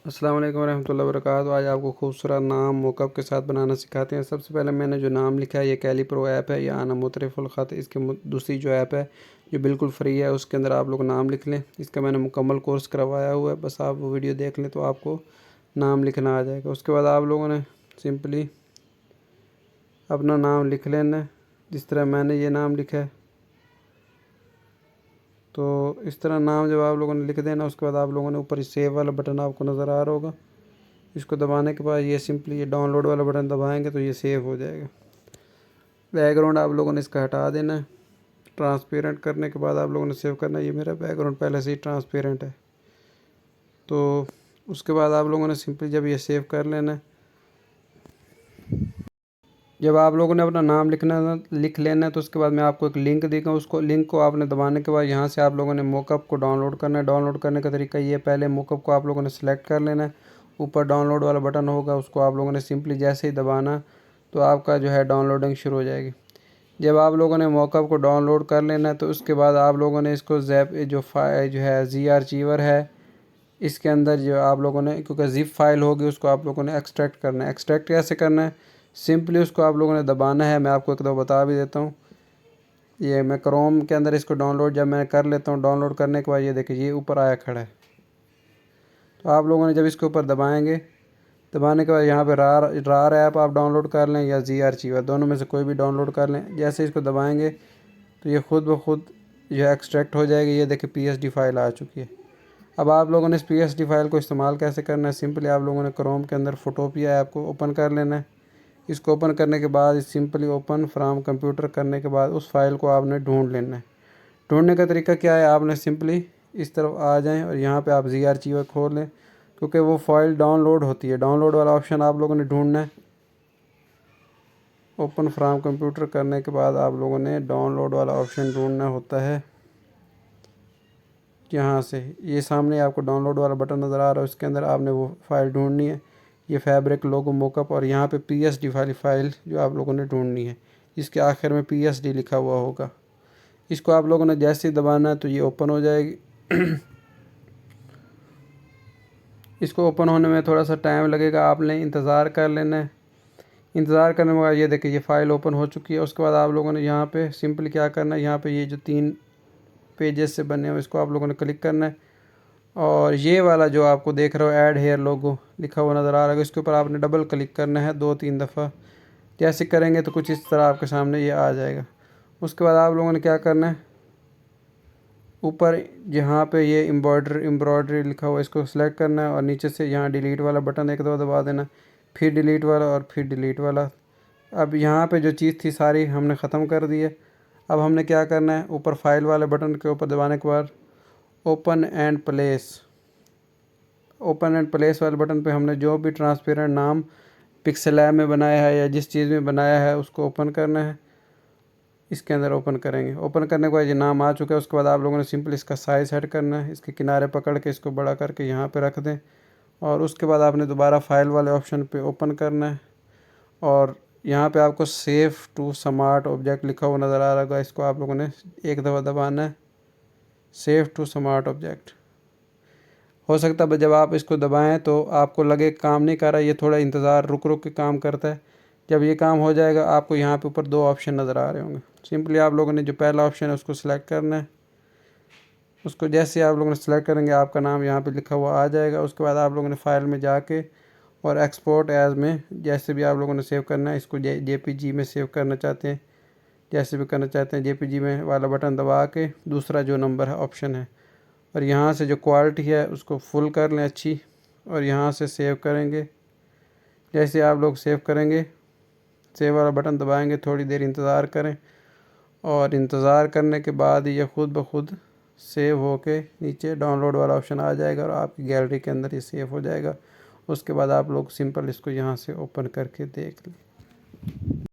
अस्सलाम वालेकुम रहमतुल्लाहि व बरकातुहू। आज आपको खूबसूरत नाम मोकअप के साथ बनाना सिखाते हैं। सबसे पहले मैंने जो नाम लिखा है ये कैली प्रो ऐप है, या आना मुतरिफुल ख़त। इसके दूसरी जो ऐप है जो बिल्कुल फ्री है, उसके अंदर आप लोग नाम लिख लें। इसका मैंने मुकम्मल कोर्स करवाया हुआ है, बस आप वो वीडियो देख लें तो आपको नाम लिखना आ जाएगा। उसके बाद आप लोगों ने सिंपली अपना नाम लिख लेना है, जिस तरह मैंने ये नाम लिखा है। तो इस तरह नाम जब आप लोगों ने लिख देना, उसके बाद आप लोगों ने ऊपर सेव वाला बटन आपको नज़र आ रहा होगा, इसको दबाने के बाद ये सिंपली ये डाउनलोड वाला बटन दबाएंगे तो ये सेव हो जाएगा। बैकग्राउंड आप लोगों ने इसका हटा देना है। ट्रांसपेरेंट करने के बाद आप लोगों ने सेव करना है। ये मेरा बैकग्राउंड पहले से ही ट्रांसपेरेंट है। तो उसके बाद आप लोगों ने सिंपली जब ये सेव कर लेना है, जब आप लोगों ने अपना नाम लिख लेना है, तो उसके बाद मैं आपको एक लिंक देगा, उसको लिंक को आपने दबाने के बाद यहाँ से आप लोगों ने मोकअप को डाउनलोड करना है। डाउनलोड करने का तरीका ये, पहले मोकअप को आप लोगों ने सेलेक्ट कर लेना है। ऊपर डाउनलोड वाला बटन होगा, उसको आप लोगों ने सिंपली जैसे ही दबाना तो आपका जो है डाउनलोडिंग शुरू हो जाएगी। जब आप लोगों ने मोकअप को डाउनलोड कर लेना है, तो उसके बाद आप लोगों ने इसको जो है जी आर्चीवर है, इसके अंदर जो आप लोगों ने, क्योंकि ज़िप फाइल होगी, उसको आप लोगों ने एक्सट्रैक्ट करना है। एक्सट्रैक्ट कैसे करना है, सिंपली उसको आप लोगों ने दबाना है। मैं आपको एक दफ़ा बता भी देता हूँ। ये मैं क्रोम के अंदर इसको डाउनलोड जब मैं कर लेता हूँ, डाउनलोड करने के बाद ये देखिए ये ऊपर आया खड़ा है। तो आप लोगों ने जब इसके ऊपर दबाएंगे, दबाने के बाद यहाँ पे रार ऐप आप डाउनलोड कर लें या जी आर्चीवर, दोनों में से कोई भी डाउनलोड कर लें। जैसे इसको दबाएंगे तो ये खुद ब खुद जो है एक्सट्रैक्ट हो जाएगी। ये देखिए पीएसडी फाइल आ चुकी है। अब आप लोगों ने इस पीएसडी फाइल को इस्तेमाल कैसे करना है, सिंपली आप लोगों ने क्रोम के अंदर फोटोपिया ऐप को ओपन कर लेना है। इसको ओपन करने के बाद सिंपली ओपन फ्राम कंप्यूटर करने के बाद उस फाइल को आपने ढूंढ लेना है। ढूंढने का तरीका क्या है, आपने सिंपली इस तरफ आ जाएं और यहाँ पे आप जी आर्चीवर खोल लें, क्योंकि वो फाइल डाउनलोड होती है। डाउनलोड वाला ऑप्शन आप लोगों ने ढूंढना है। ओपन फ्राम कंप्यूटर करने के बाद आप लोगों ने डाउनलोड वाला ऑप्शन ढूंढना होता है। यहाँ से ये सामने आपको डाउनलोड वाला बटन नज़र आ रहा है, उसके अंदर आपने वो फाइल ढूंढनी है, ये फैब्रिक लोगो मोकअप। और यहाँ पे पीएसडी वाली फ़ाइल जो आप लोगों ने ढूंढनी है, इसके आखिर में पीएसडी लिखा हुआ होगा। इसको आप लोगों ने जैसे ही दबाना है तो ये ओपन हो जाएगी। इसको ओपन होने में थोड़ा सा टाइम लगेगा, आपने इंतज़ार कर लेना है। इंतज़ार करने के बाद ये देखिए ये फ़ाइल ओपन हो चुकी है। उसके बाद आप लोगों ने यहाँ पे सिंपली क्या करना है, यहाँ पे ये जो 3 पेजेस से बने हुए इसको आप लोगों ने क्लिक करना है। और ये वाला जो आपको देख रहे हो ऐड हेयर लोगो लिखा हुआ नज़र आ रहा है, इसके ऊपर आपने डबल क्लिक करना है 2-3 दफ़ा। जैसे करेंगे तो कुछ इस तरह आपके सामने ये आ जाएगा। उसके बाद आप लोगों ने क्या करना है, ऊपर जहाँ पे ये एम्ब्रॉयडरी लिखा हुआ है इसको सेलेक्ट करना है, और नीचे से यहाँ डिलीट वाला बटन एक दफ़ा दबा देना, फिर डिलीट वाला और फिर डिलीट वाला। अब यहाँ पे जो चीज़ थी सारी हमने ख़त्म कर दी है। अब हमने क्या करना है, ऊपर फाइल वाले बटन के ऊपर दबाने के बाद ओपन एंड प्लेस वाले बटन पे हमने जो भी ट्रांसपेरेंट नाम पिक्सेल लैब में बनाया है या जिस चीज़ में बनाया है उसको ओपन करना है। इसके अंदर ओपन करेंगे। ओपन करने के बाद ये नाम आ चुका है। उसके बाद आप लोगों ने सिंपल इसका साइज़ सेट करना है, इसके किनारे पकड़ के इसको बड़ा करके यहाँ पे रख दें। और उसके बाद आपने दोबारा फाइल वाले ऑप्शन पे ओपन करना है, और यहाँ पे आपको सेव टू स्मार्ट ऑब्जेक्ट लिखा हुआ नज़र आ रहा होगा, इसको आप लोगों ने एक दफ़ा दबाना है, सेव टू स्मार्ट ऑब्जेक्ट। हो सकता है जब आप इसको दबाएं तो आपको लगे काम नहीं कर रहा, ये थोड़ा इंतज़ार रुक रुक के काम करता है। जब ये काम हो जाएगा आपको यहाँ पे ऊपर 2 ऑप्शन नज़र आ रहे होंगे। सिंपली आप लोगों ने जो पहला ऑप्शन है उसको सिलेक्ट करना है। उसको जैसे आप लोगों ने सेलेक्ट करेंगे आपका नाम यहाँ पे लिखा हुआ आ जाएगा। उसके बाद आप लोगों ने फ़ाइल में जाके और एक्सपोर्ट एज़ में जैसे भी आप लोगों ने सेव करना है, इसको जेपीजी में सेव करना चाहते हैं, जैसे भी करना चाहते हैं जेपीजी में वाला बटन दबा के दूसरा जो नंबर है ऑप्शन है, और यहाँ से जो क्वालिटी है उसको फुल कर लें अच्छी, और यहाँ से सेव करेंगे। जैसे आप लोग सेव करेंगे, सेव वाला बटन दबाएंगे, थोड़ी देर इंतज़ार करें, और इंतज़ार करने के बाद ये ख़ुद ब खुद सेव होके नीचे डाउनलोड वाला ऑप्शन आ जाएगा और आपकी गैलरी के अंदर ये सेव हो जाएगा। उसके बाद आप लोग सिंपल इसको यहाँ से ओपन करके देख लें।